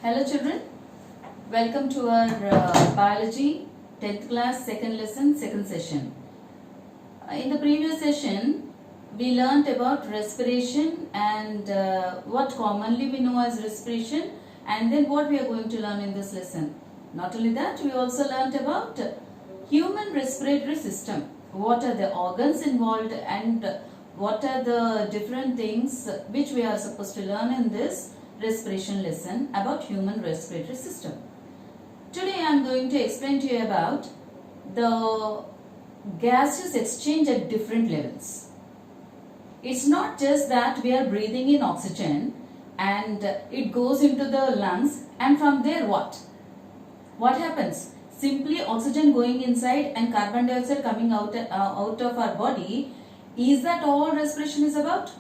Hello children, welcome to our biology 10th class second lesson second session. In the previous session we learnt about respiration and what commonly we know as respiration, and then what we are going to learn in this lesson. Not only that, we also learnt about human respiratory system, what are the organs involved and what are the different things which we are supposed to learn in this respiration lesson about human respiratory system. Today I am going to explain to you about the gaseous exchange at different levels. It's not just that we are breathing in oxygen and it goes into the lungs, and from there what happens? Simply oxygen going inside and carbon dioxide coming out of our body. Is that all respiration is about?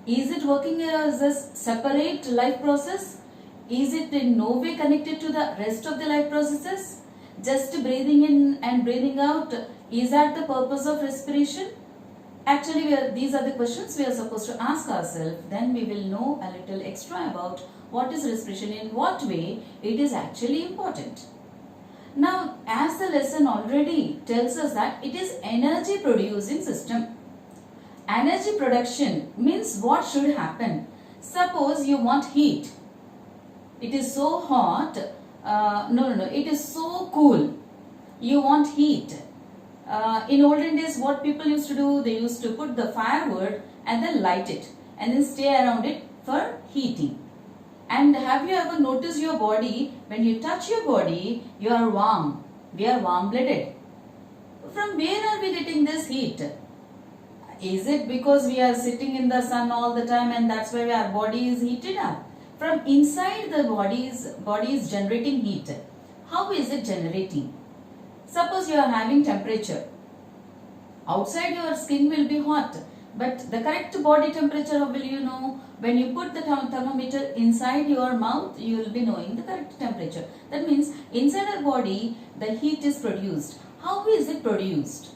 Is it working as a separate life process? Is it in no way connected to the rest of the life processes? Just breathing in and breathing out, is that the purpose of respiration? Actually, these are the questions we are supposed to ask ourselves. Then we will know a little extra about what is respiration, in what way it is actually important. Now, as the lesson already tells us that it is energy producing system. Energy production means what should happen? Suppose you want heat. It is so hot. It is so cool. You want heat. In olden days, what people used to do, they used to put the firewood and then light it and then stay around it for heating. And have you ever noticed your body? When you touch your body, you are warm. We are warm-blooded. From where are we getting this heat? Is it because we are sitting in the sun all the time and that's why our body is heated up? From inside the body is generating heat. How is it generating? Suppose you are having temperature. Outside your skin will be hot, but the correct body temperature, how will you know? When you put the thermometer inside your mouth, you will be knowing the correct temperature. That means inside our body the heat is produced. How is it produced?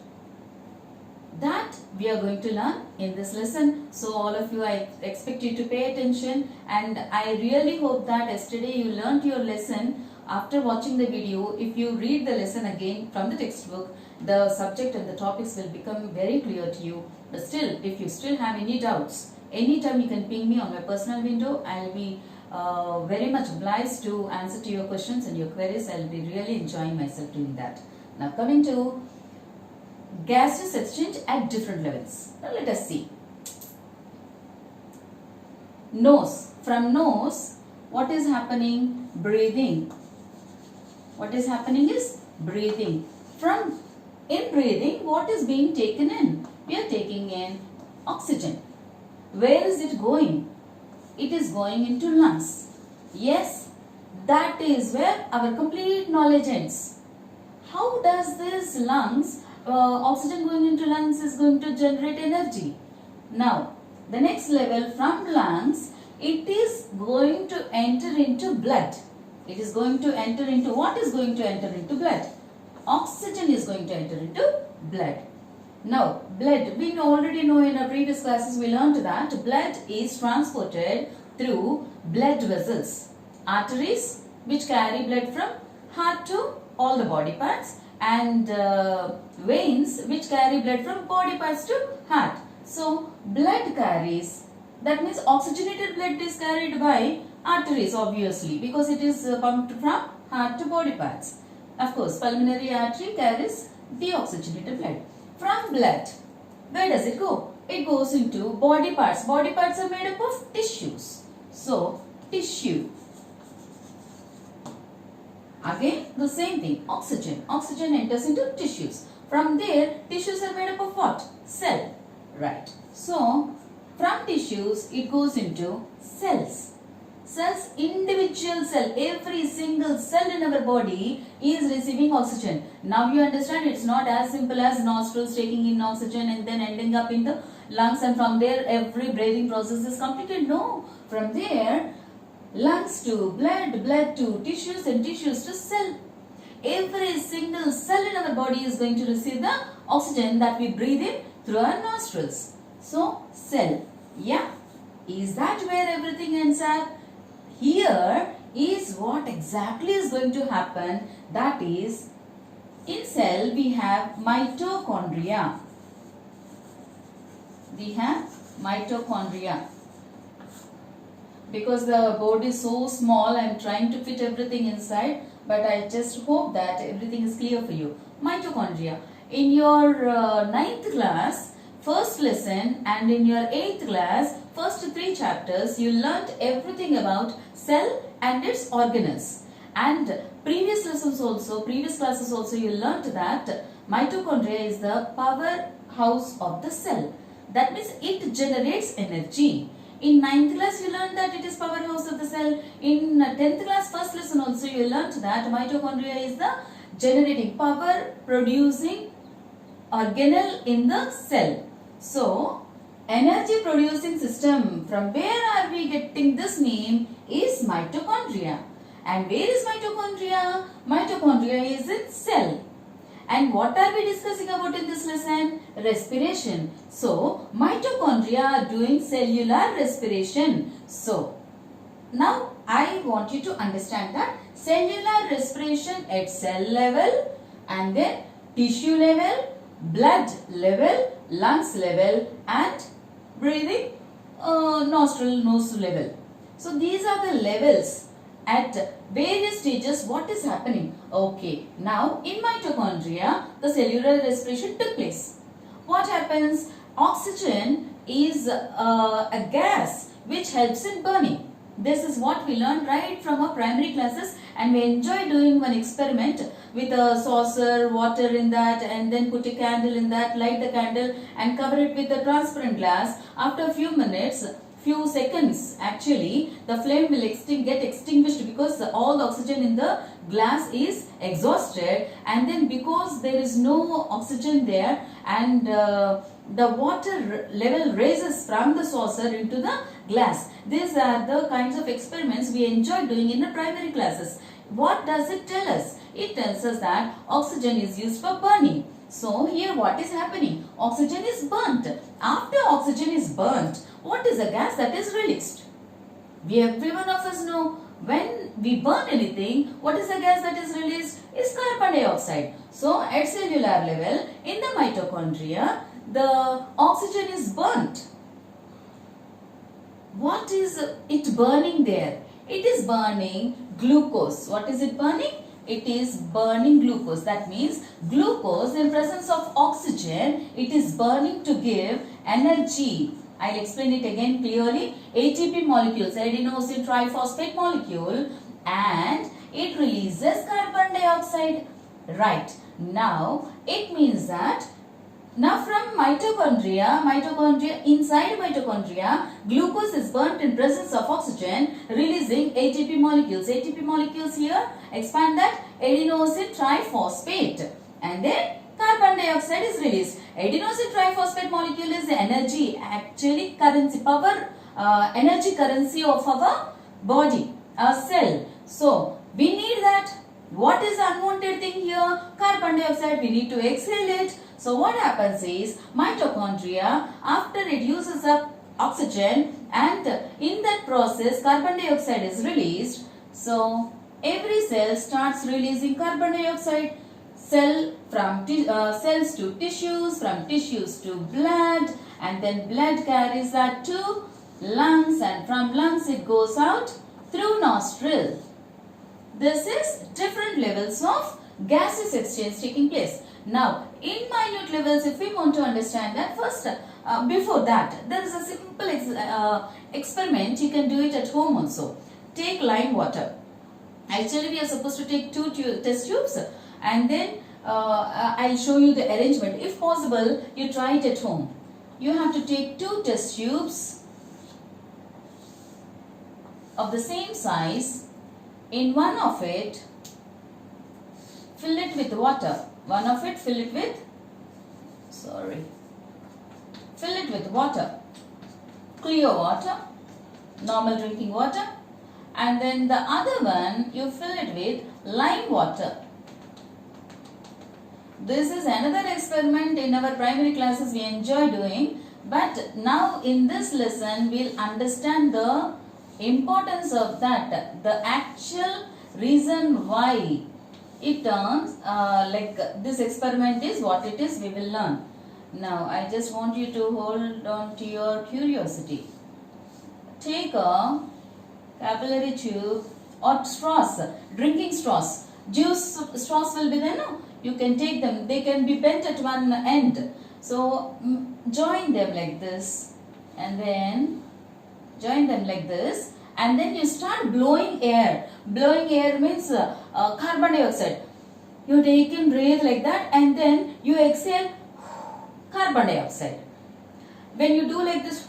That we are going to learn in this lesson. So all of you, I expect you to pay attention, and I really hope that yesterday you learnt your lesson. After watching the video, if you read the lesson again from the textbook, the subject and the topics will become very clear to you. But still, if you still have any doubts, anytime you can ping me on my personal window. I will be very much obliged to answer to your questions and your queries. I will be really enjoying myself doing that. Now coming to gaseous exchange at different levels. Now let us see. Nose. From nose, what is happening? Breathing. What is happening is breathing. In breathing, what is being taken in? We are taking in oxygen. Where is it going? It is going into lungs. Yes, that is where our complete knowledge ends. How does this lungs, oxygen going into lungs is going to generate energy? Now, the next level, from lungs, it is going to enter into blood. It is going to enter into, what is going to enter into blood? Oxygen is going to enter into blood. Now, blood, we already know in our previous classes we learned that blood is transported through blood vessels. Arteries which carry blood from heart to all the body parts, and veins which carry blood from body parts to heart. So, blood carries, that means oxygenated blood is carried by arteries obviously, because it is pumped from heart to body parts. Of course, pulmonary artery carries deoxygenated blood. From blood, where does it go? It goes into body parts. Body parts are made up of tissues. So, tissue. Again, the same thing, oxygen. Oxygen enters into tissues. From there, tissues are made up of what? Cell. Right. So, from tissues, it goes into cells. Cells, individual cell, every single cell in our body is receiving oxygen. Now you understand, it's not as simple as nostrils taking in oxygen and then ending up in the lungs, and from there every breathing process is completed. No, from there lungs to blood, blood to tissues, and tissues to cell. Every single cell in our body is going to receive the oxygen that we breathe in through our nostrils. So, cell. Yeah. Is that where everything ends up? Here here is what exactly is going to happen. That is, in cell we have mitochondria. We have mitochondria. Because the board is so small, I am trying to fit everything inside, but I just hope that everything is clear for you. Mitochondria. In your 9th class, first lesson, and in your 8th class, first 3 chapters, you learnt everything about cell and its organelles. And previous classes also, you learnt that mitochondria is the powerhouse of the cell. That means it generates energy. In 9th class, you learned that it is powerhouse of the cell. In 10th class, first lesson also, you learnt that mitochondria is the generating, power producing organelle in the cell. So, energy producing system, from where are we getting this name, is mitochondria. And where is mitochondria? Mitochondria is in cell. And what are we discussing about in this lesson? Respiration. So, mitochondria are doing cellular respiration. So, now I want you to understand that cellular respiration at cell level, and then tissue level, blood level, lungs level, and breathing nostril, nose level. So, these are the levels. At various stages, what is happening? Okay, now in mitochondria, the cellular respiration took place. What happens? Oxygen is a gas which helps in burning. This is what we learned right from our primary classes, and we enjoy doing one experiment with a saucer, water in that, and then put a candle in that, light the candle and cover it with a transparent glass. After a few minutes, few seconds, actually the flame will get extinguished because all the oxygen in the glass is exhausted, and then because there is no oxygen there, and the water level raises from the saucer into the glass. These are the kinds of experiments we enjoy doing in the primary classes. What does it tell us? It tells us that oxygen is used for burning. So here what is happening? Oxygen is burnt. After oxygen is burnt, what is the gas that is released? Every one of us know when we burn anything, what is the gas that is released? Is carbon dioxide. So at cellular level, in the mitochondria, the oxygen is burnt. What is it burning there? It is burning glucose. What is it burning? It is burning glucose. That means glucose in presence of oxygen, it is burning to give energy. I'll explain it again clearly. ATP molecules, adenosine triphosphate molecule, and it releases carbon dioxide. Right. Now, it means that now from inside mitochondria, glucose is burnt in presence of oxygen, releasing ATP molecules. ATP molecules here, expand that, adenosine triphosphate, and then carbon dioxide is released. Adenosine triphosphate molecule is the energy, actually currency, power, energy currency of our body, our cell. So, we need that. What is the unwanted thing here? Carbon dioxide, we need to exhale it. So what happens is, mitochondria, after it uses up oxygen, and in that process carbon dioxide is released. So every cell starts releasing carbon dioxide. Cells to tissues, from tissues to blood, and then blood carries that to lungs, and from lungs it goes out through nostril. This is different levels of gases exchange taking place. Now, in minute levels, if we want to understand that, first, before that, there is a simple experiment. You can do it at home also. Take lime water. Actually, we are supposed to take 2 test tubes, and then I'll show you the arrangement. If possible, you try it at home. You have to take 2 test tubes of the same size. In one of it, fill it with water. Fill it with water, clear water, normal drinking water, and then the other one you fill it with lime water. This is another experiment in our primary classes we enjoy doing, but now in this lesson we'll understand the importance of that, the actual reason why it turns like this experiment is what it is, we will learn. Now I just want you to hold on to your curiosity. Take a capillary tube or straws, drinking straws. Juice straws will be there, no? You can take them, they can be bent at one end. So join them like this, and then join them like this, and then you start blowing air. Blowing air means carbon dioxide. You take in, breathe like that, and then you exhale carbon dioxide. When you do like this,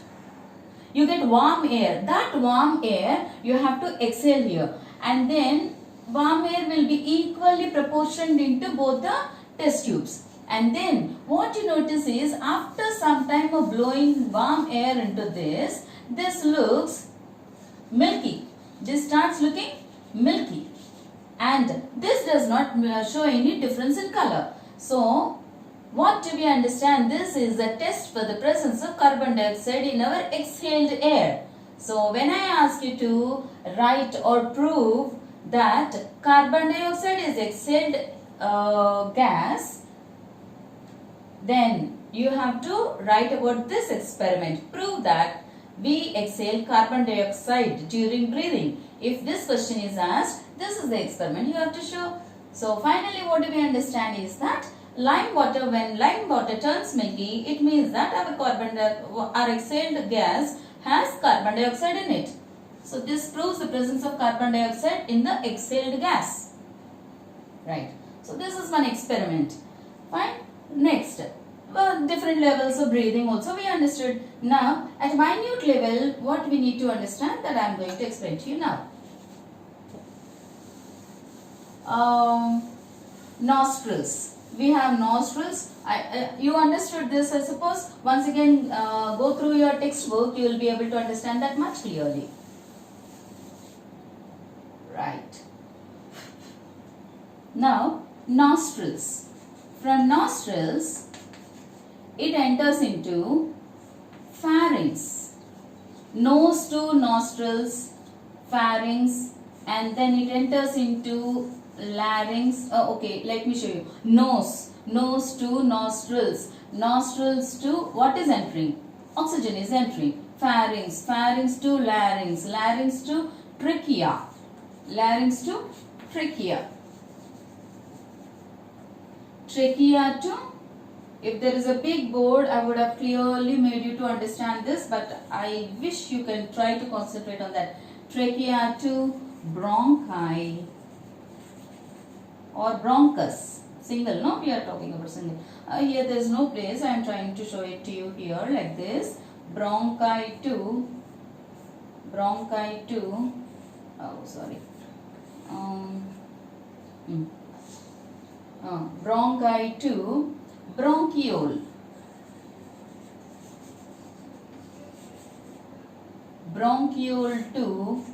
you get warm air. That warm air you have to exhale here, and then warm air will be equally proportioned into both the test tubes. And then what you notice is, after some time of blowing warm air into this looks milky. This starts looking milky, and this does not show any difference in color. So what do we understand? This is a test for the presence of carbon dioxide in our exhaled air. So when I ask you to write or prove that carbon dioxide is exhaled gas, then you have to write about this experiment. Prove that we exhale carbon dioxide during breathing. If this question is asked, this is the experiment you have to show. So finally what do we understand is that lime water, when lime water turns milky, it means that our exhaled gas has carbon dioxide in it. So this proves the presence of carbon dioxide in the exhaled gas. Right. So this is one experiment. Fine. Next, different levels of breathing also we understood. Now at minute level, what we need to understand, that I am going to explain to you now. Nostrils. We have nostrils. You understood this, I suppose. Once again, go through your textbook, you will be able to understand that much clearly. Right. Now, nostrils. From nostrils, it enters into pharynx. Nose to nostrils, pharynx, and then it enters into larynx. Okay, let me show you. Nose to nostrils, nostrils to what is entering? Oxygen is entering. Pharynx to larynx, larynx to trachea, larynx to trachea, trachea to, if there is a big board, I would have clearly made you to understand this, but I wish you can try to concentrate on that. Trachea to bronchi or bronchus. Single, no? We are talking about single. Here there is no place. I am trying to show it to you here like this. Bronchi to, oh sorry. Bronchi to bronchiole. Bronchiole to,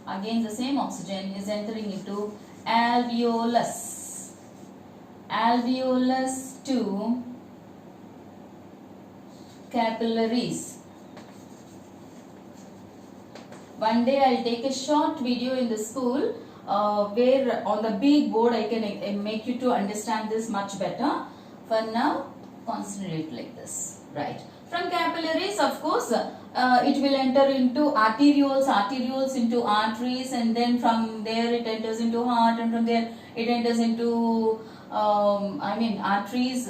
again the same oxygen is entering into alveolus. Alveolus to capillaries. One day I will take a short video in the school where on the big board I can make you to understand this much better. For now, concentrate like this. Right. From capillaries, of course, it will enter into arterioles, arterioles into arteries, and then from there it enters into heart, and from there it enters into arteries,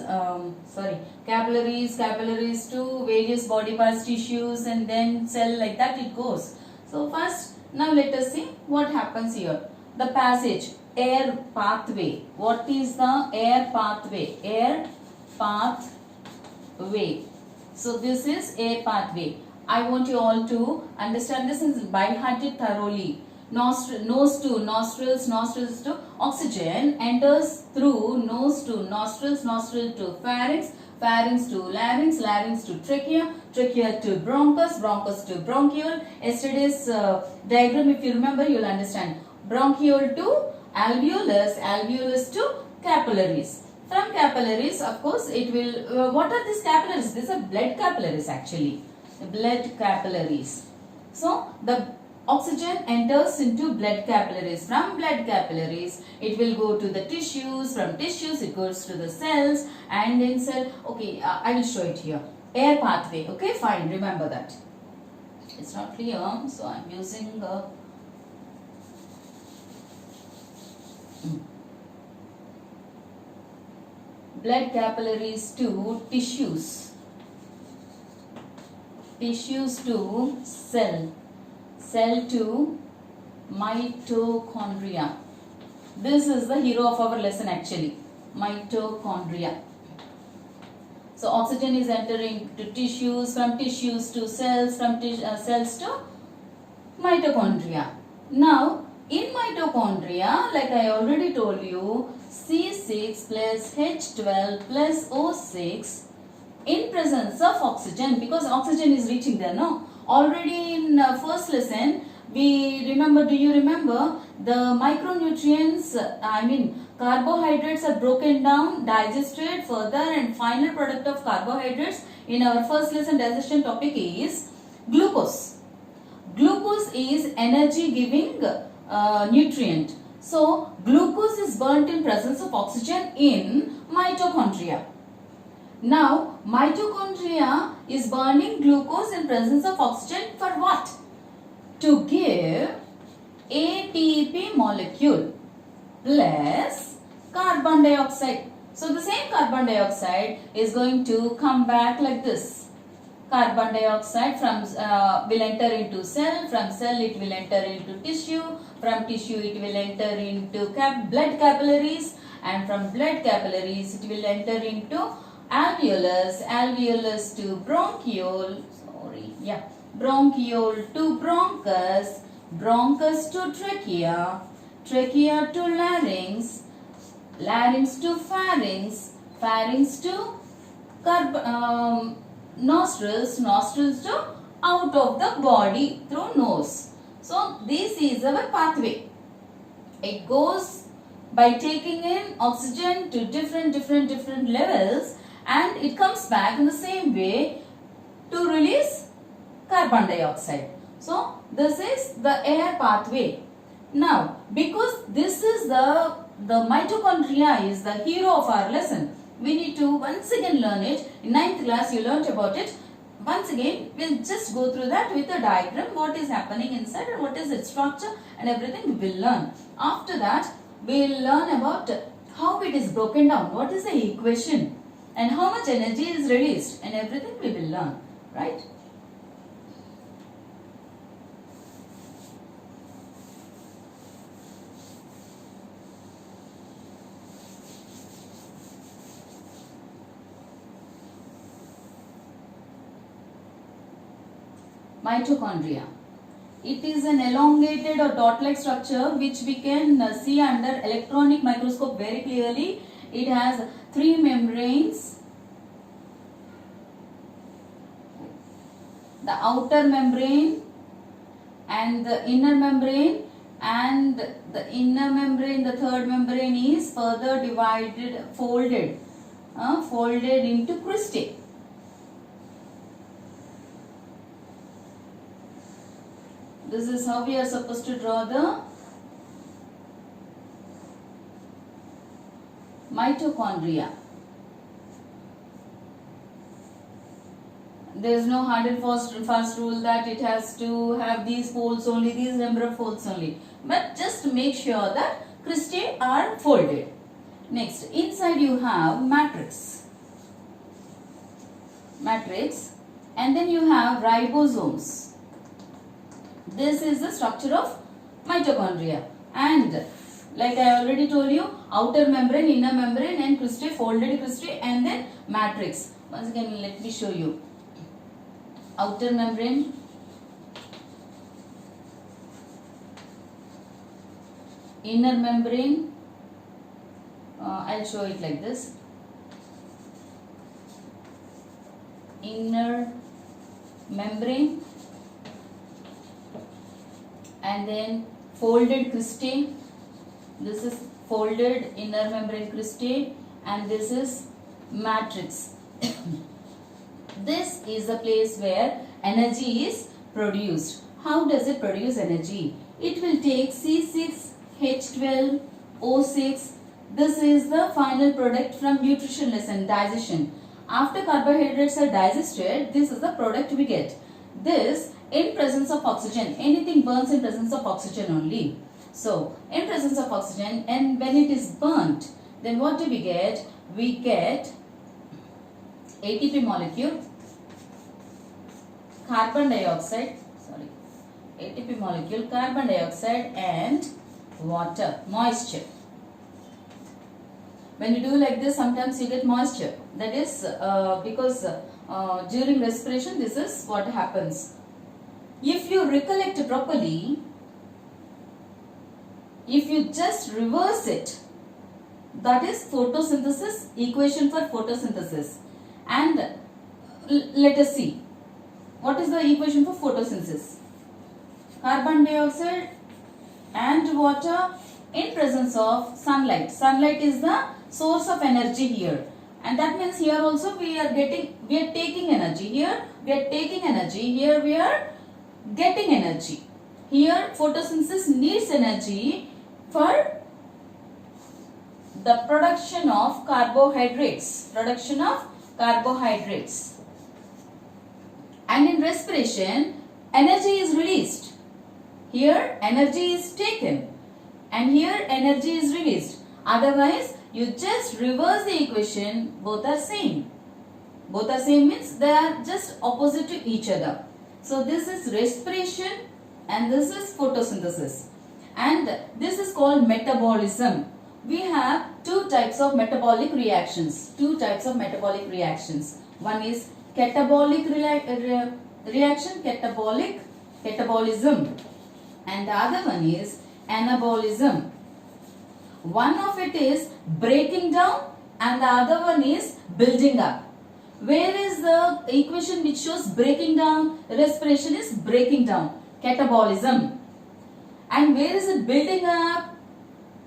capillaries, capillaries to various body parts, tissues, and then cell, like that it goes. So first, now let us see what happens here. The passage, air pathway. What is the air pathway? Air pathway. So this is air pathway. I want you all to understand this and by heart it thoroughly. Nose to nostrils, nostrils to oxygen enters through nose to nostrils, nostril to pharynx, pharynx to larynx, larynx to trachea, trachea to bronchus, bronchus to bronchiole. Yesterday's diagram, if you remember, you will understand. Bronchiole to alveolus, alveolus to capillaries. From capillaries, of course, it will, what are these capillaries? These are blood capillaries actually. Blood capillaries. So the oxygen enters into blood capillaries. From blood capillaries, it will go to the tissues. From tissues, it goes to the cells, and in cell. Okay, I will show it here. Air pathway. Okay, fine. Remember that. It's not clear, so I'm using blood capillaries to tissues. Tissues to cell. Cell to mitochondria. This is the hero of our lesson actually. Mitochondria. So oxygen is entering to tissues, from tissues to cells, from cells to mitochondria. Now in mitochondria, like I already told you, C6 plus H12 plus O6 in presence of oxygen, because oxygen is reaching there, no? Already in first lesson, we remember, do you remember the micronutrients, carbohydrates are broken down, digested further, and final product of carbohydrates in our first lesson digestion topic is glucose. Glucose is energy giving nutrient. So glucose is burnt in presence of oxygen in mitochondria. Now mitochondria is burning glucose in presence of oxygen for what? To give ATP molecule plus carbon dioxide. So the same carbon dioxide is going to come back like this. Carbon dioxide from will enter into cell, from cell it will enter into tissue, from tissue it will enter into blood capillaries, and from blood capillaries it will enter into alveolus, alveolus to bronchiole, bronchiole to bronchus, bronchus to trachea, trachea to larynx, larynx to pharynx, pharynx to nostrils, nostrils to out of the body through nose. So this is our pathway. It goes by taking in oxygen to different levels, and it comes back in the same way to release carbon dioxide. So this is the air pathway. Now because this is the mitochondria is the hero of our lesson, we need to once again learn it. In 9th class you learnt about it. Once again we'll just go through that with a diagram, what is happening inside and what is its structure and everything we will learn. After that we will learn about how it is broken down, what is the equation and how much energy is released, and everything we will learn, right? Mitochondria. It is an elongated or dot-like structure which we can see under electronic microscope very clearly. It has 3 membranes. The outer membrane and the inner membrane, and the inner membrane, the third membrane is further divided, folded into cristae. This is how we are supposed to draw the mitochondria. There is no hard and fast rule that it has to have these folds only, these number of folds only. But just make sure that cristae are folded. Next, inside you have matrix. And then you have ribosomes. This is the structure of mitochondria, and like I already told you, outer membrane, inner membrane and cristae, folded cristae, and then matrix. Once again let me show you. Outer membrane, inner membrane, I'll show it like this. Inner membrane, and then folded cristae. This is folded inner membrane cristae, and this is matrix. This is the place where energy is produced. how does it produce energy? It will take C6H12O6. This is the final product from nutrition lesson, digestion. After carbohydrates are digested, this is the product we get. This in presence of oxygen. Anything burns in presence of oxygen only. So, in presence of oxygen, and when it is burnt, then what do we get? We get ATP molecule, carbon dioxide, ATP molecule, carbon dioxide and water, moisture. When you do like this, sometimes you get moisture. That is because during respiration, this is what happens. If you recollect properly, if you just reverse it, that is photosynthesis, equation for photosynthesis. And let us see, what is the equation for photosynthesis? Carbon dioxide and water in presence of sunlight. Sunlight is the source of energy here. And that means here also we are taking energy. Here we are taking energy. Here we are getting energy. Here photosynthesis needs energy for the production of carbohydrates. And in respiration, energy is released. Here energy is taken and here energy is released. Otherwise, you just reverse the equation, both are same. Both are same means they are just opposite to each other. So this is respiration and this is photosynthesis. And this is called metabolism. We have two types of metabolic reactions. One is catabolic reaction, catabolism. And the other one is anabolism. One of it is breaking down and the other one is building up. Where is the equation which shows breaking down? Respiration is breaking down, catabolism. And where is it building up?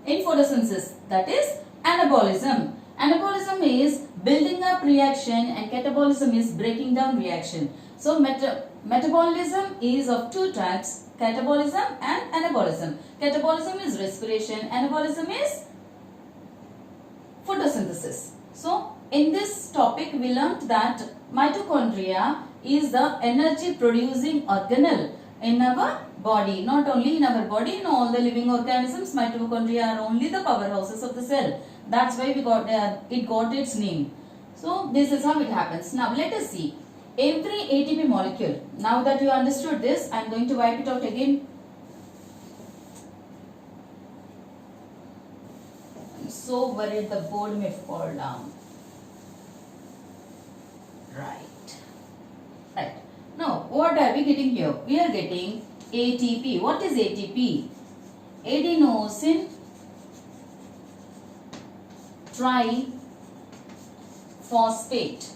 In photosynthesis, that is anabolism. Anabolism is building up reaction and catabolism is breaking down reaction. So metabolism is of two types, catabolism and anabolism. Catabolism is respiration, anabolism is photosynthesis. So in this topic we learnt that mitochondria is the energy producing organelle in our body. Not only in our body, in all the living organisms, mitochondria are only the powerhouses of the cell. That's why it got its name. So this is how it happens. Now let us see. Every ATP molecule. Now that you understood this, I am going to wipe it out again. I am so worried the board may fall down. Right. Now what are we getting here? We are getting ATP. What is ATP? Adenosine triphosphate.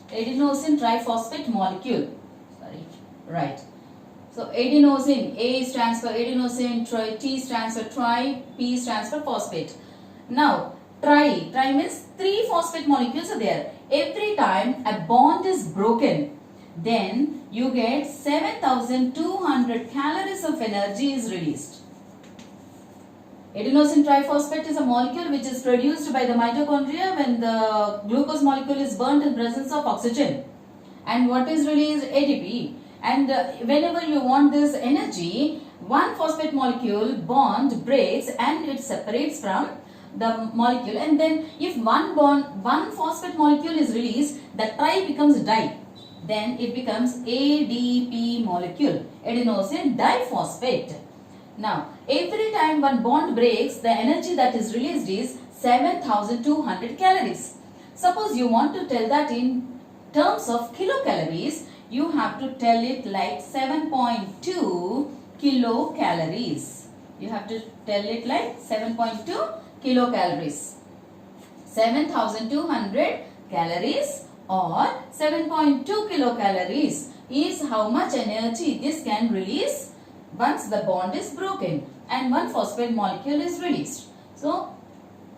Adenosine triphosphate molecule. Right. So adenosine, A stands for adenosine, T stands for tri, P stands for phosphate. Now tri means 3 phosphate molecules are there. Every time a bond is broken, then you get 7,200 calories of energy is released. Adenosine triphosphate is a molecule which is produced by the mitochondria when the glucose molecule is burnt in presence of oxygen. And what is released? ATP. And whenever you want this energy, one phosphate molecule bond breaks and it separates from the molecule. And then if one phosphate molecule is released, the tri becomes di. Then it becomes ADP molecule, adenosine diphosphate. Now, every time one bond breaks, the energy that is released is 7,200 calories. Suppose you want to tell that in terms of kilocalories, you have to tell it like 7.2 kilocalories. You have to tell it like 7.2 kilocalories. 7,200 calories or 7.2 kilocalories is how much energy this can release once the bond is broken and one phosphate molecule is released. So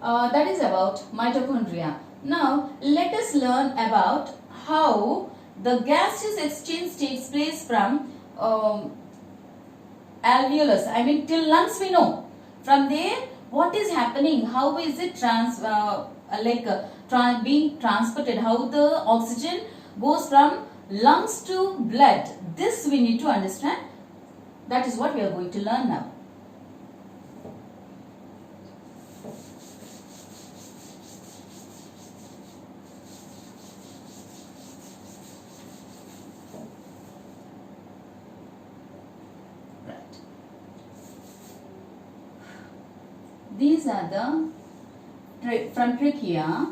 that is about mitochondria. Now let us learn about how the gaseous exchange takes place from alveolus, I mean till lungs we know. From there, what is happening? How is it being transported? How the oxygen goes from lungs to blood? This we need to understand. That is what we are going to learn now. These are the from trachea,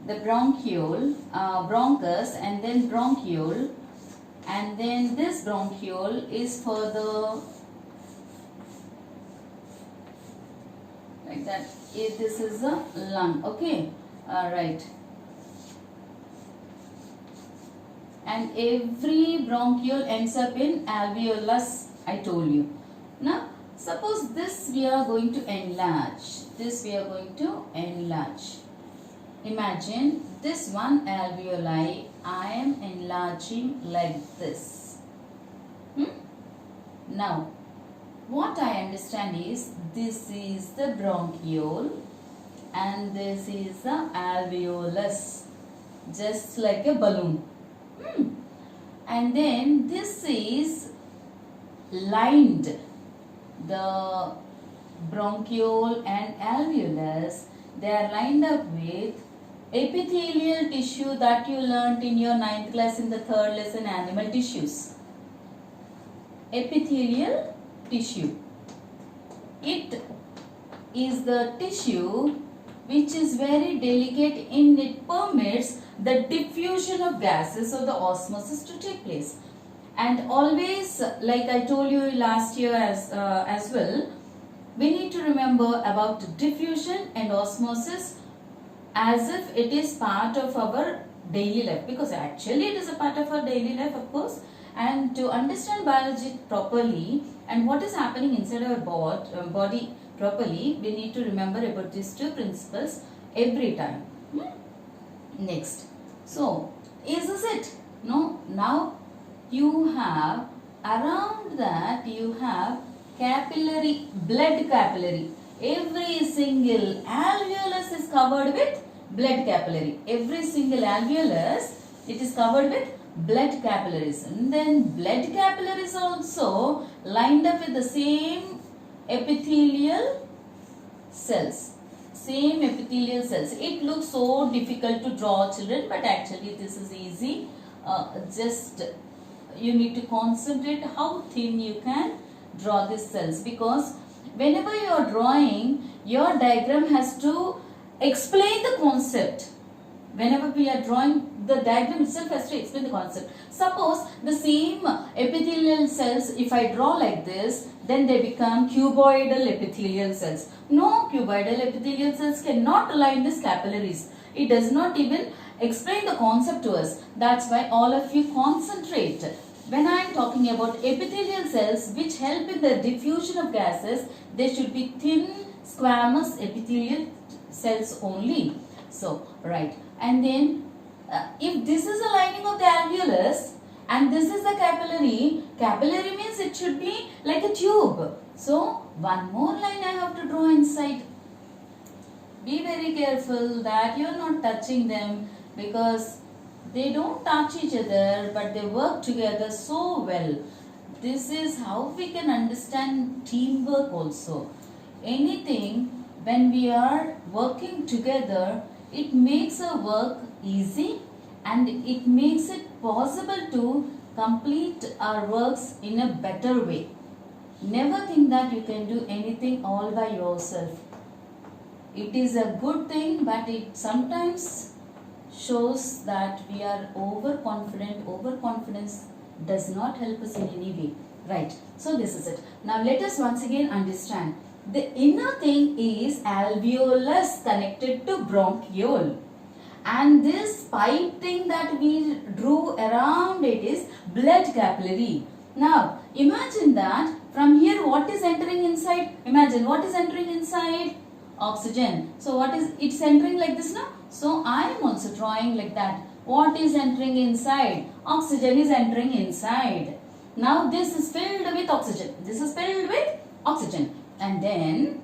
the bronchiole, bronchus, and then bronchiole, and then this bronchiole is for the like that. This is a lung. Okay, right. And every bronchiole ends up in alveolus. I told you. Now, suppose this we are going to enlarge. This we are going to enlarge. Imagine this one alveoli I am enlarging like this. Now, what I understand is this is the bronchiole and this is the alveolus, just like a balloon. And then this is lined. The bronchiole and alveolus, they are lined up with epithelial tissue that you learnt in your 9th class in the 3rd lesson, animal tissues. Epithelial tissue. It is the tissue which is very delicate in it permits the diffusion of gases or the osmosis to take place. And always, like I told you last year as well, we need to remember about diffusion and osmosis as if it is part of our daily life, because actually it is a part of our daily life, of course. And to understand biology properly and what is happening inside our body properly, we need to remember about these two principles every time. Next. So, is this it? No. Now, you have around that you have capillary, blood capillary. Every single alveolus is covered with blood capillary. Every single alveolus, it is covered with blood capillaries. And then blood capillaries also lined up with the same epithelial cells. Same epithelial cells. It looks so difficult to draw, children, but actually this is easy. Just you need to concentrate how thin you can draw these cells, because whenever you are drawing, your diagram has to explain the concept. Whenever we are drawing, the diagram itself has to explain the concept. Suppose the same epithelial cells, if I draw like this, then they become cuboidal epithelial cells. No, cuboidal epithelial cells cannot line these capillaries. It does not even explain the concept to us. That's why all of you concentrate. When I am talking about epithelial cells which help in the diffusion of gases, they should be thin squamous epithelial cells only. So, right. And then if this is a lining of the alveolus and this is the capillary, capillary means it should be like a tube. So, one more line I have to draw inside. Be very careful that you are not touching them, because they don't touch each other but they work together so well. This is how we can understand teamwork also. Anything, when we are working together, it makes our work easy and it makes it possible to complete our works in a better way. Never think that you can do anything all by yourself. It is a good thing, but it sometimes shows that we are overconfident. Overconfidence does not help us in any way. Right. So this is it. Now let us once again understand. The inner thing is alveolus connected to bronchiole. And this pipe thing that we drew around it is blood capillary. Now imagine that from here what is entering inside? Imagine what is entering inside? Oxygen. So what is it's entering like this now? So I am also drawing like that. What is entering inside? Oxygen is entering inside. Now this is filled with oxygen. This is filled with oxygen. And then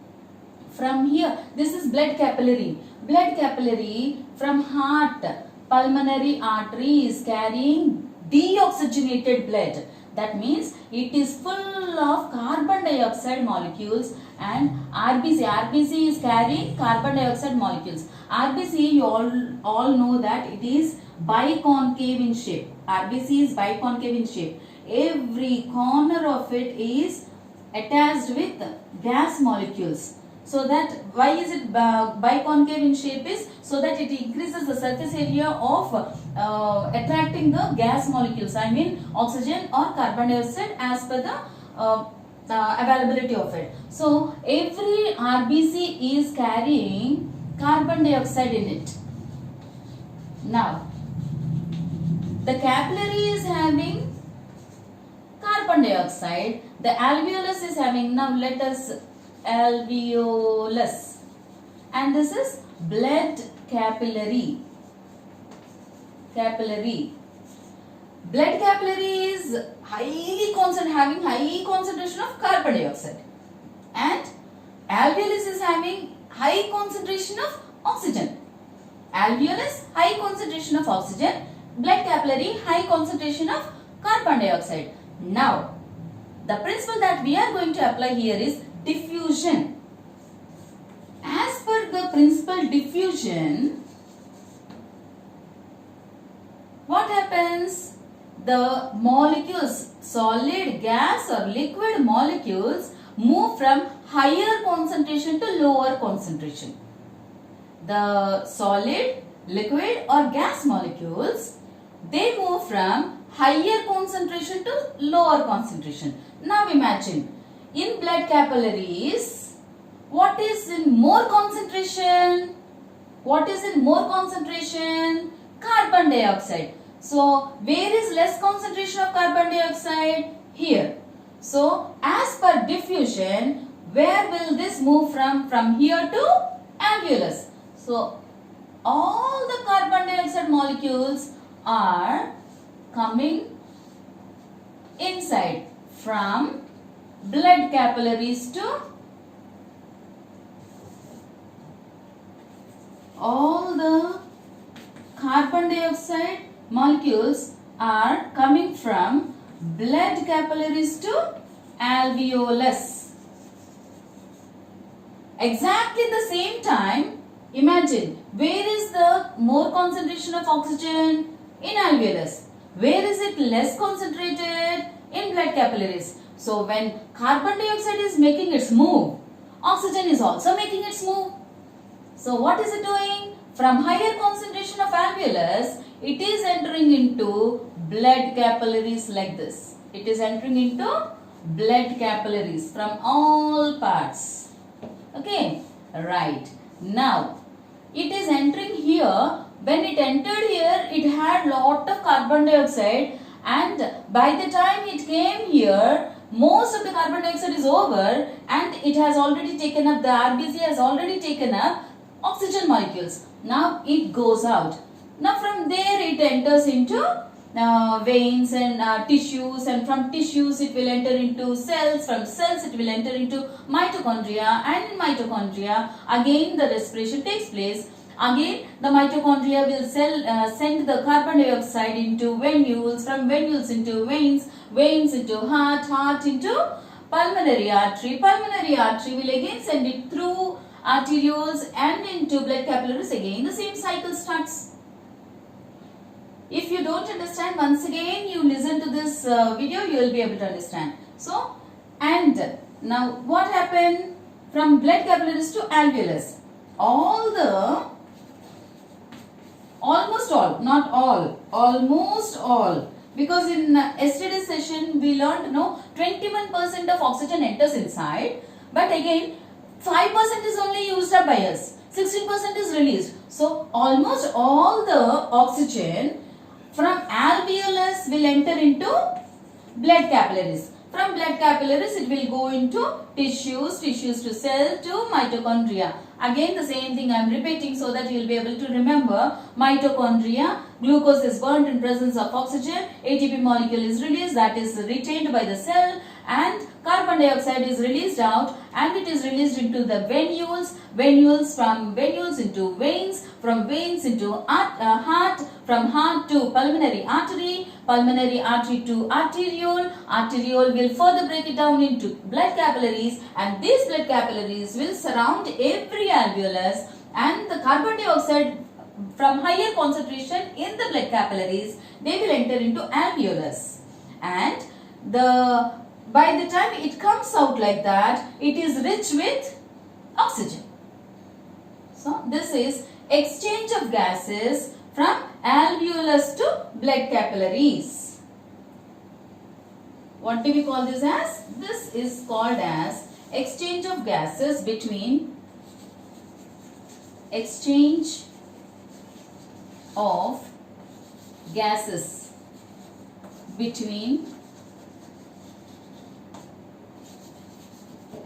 from here, this is blood capillary. Blood capillary from heart, pulmonary artery is carrying deoxygenated blood. That means it is full of carbon dioxide molecules and RBC. RBC is carrying carbon dioxide molecules. RBC, you all know that it is biconcave in shape. RBC is biconcave in shape. Every corner of it is attached with gas molecules. So that why is it biconcave in shape is so that it increases the surface area of attracting the gas molecules. I mean oxygen or carbon dioxide as per the availability of it. So every RBC is carrying carbon dioxide in it. Now the capillary is having carbon dioxide. The alveolus is having, now let us alveolus, and this is blood capillary. Blood capillary is having high concentration of carbon dioxide, and alveolus is having high concentration of oxygen. Alveolus high concentration of oxygen, blood capillary high concentration of carbon dioxide. Now the principle that we are going to apply here is diffusion. As per the principle diffusion, what happens? The molecules, solid, gas or liquid molecules move from higher concentration to lower concentration. The solid, liquid or gas molecules, they move from higher concentration to lower concentration. Now imagine, in blood capillaries, what is in more concentration? What is in more concentration? Carbon dioxide. So, where is less concentration of carbon dioxide? Here. So, as per diffusion, where will this move from? From here to alveolus. So, all the carbon dioxide molecules are coming inside from blood capillaries to all the carbon dioxide molecules are coming from blood capillaries to alveolus. Exactly the same time, imagine where is the more concentration of oxygen? In alveolus. Where is it less concentrated? In blood capillaries. So when carbon dioxide is making its move, oxygen is also making its move. So what is it doing? From higher concentration of alveolus, it is entering into blood capillaries like this. It is entering into blood capillaries from all parts. Okay, right. Now, it is entering here. When it entered here, it had lot of carbon dioxide, and by the time it came here, most of the carbon dioxide is over and it has already taken up, the RBC has already taken up oxygen molecules. Now it goes out. Now from there it enters into veins and tissues, and from tissues it will enter into cells, from cells it will enter into mitochondria, and in mitochondria again the respiration takes place. Again the mitochondria will send the carbon dioxide into venules, from venules into veins, veins into heart, heart into pulmonary artery will again send it through arterioles and into blood capillaries. Again the same cycle starts. If you don't understand, once again you listen to this video, you will be able to understand. So, and now what happened? From blood capillaries to alveolus, almost all, because in yesterday's session we learned 21% of oxygen enters inside, but again 5% is only used up by us, 16% is released. So almost all the oxygen from alveolus will enter into blood capillaries. From blood capillaries, it will go into tissues, tissues to cell to mitochondria. Again, the same thing I am repeating so that you will be able to remember. Mitochondria, glucose is burnt in presence of oxygen, ATP molecule is released, that is retained by the cell, and carbon dioxide is released out, and it is released into the venules, from venules into veins, from veins into heart, from heart to pulmonary artery to arteriole, arteriole will further break it down into blood capillaries, and these blood capillaries will surround every alveolus, and the carbon dioxide from higher concentration in the blood capillaries, they will enter into alveolus, and by the time it comes out like that, it is rich with oxygen. So this is exchange of gases from alveolus to blood capillaries. What do we call this as? This is called as exchange of gases between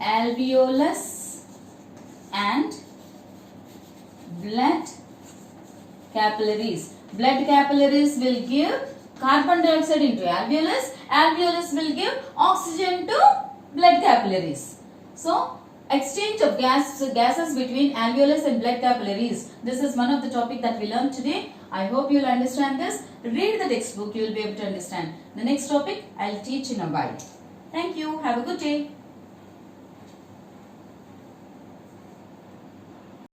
alveolus and blood capillaries. Blood capillaries will give carbon dioxide into alveolus, alveolus will give oxygen to blood capillaries. So, exchange of gases between alveolus and blood capillaries. This is one of the topic that we learned today. I hope you will understand this. Read the textbook, you will be able to understand. The next topic I will teach in a while. Thank you. Have a good day.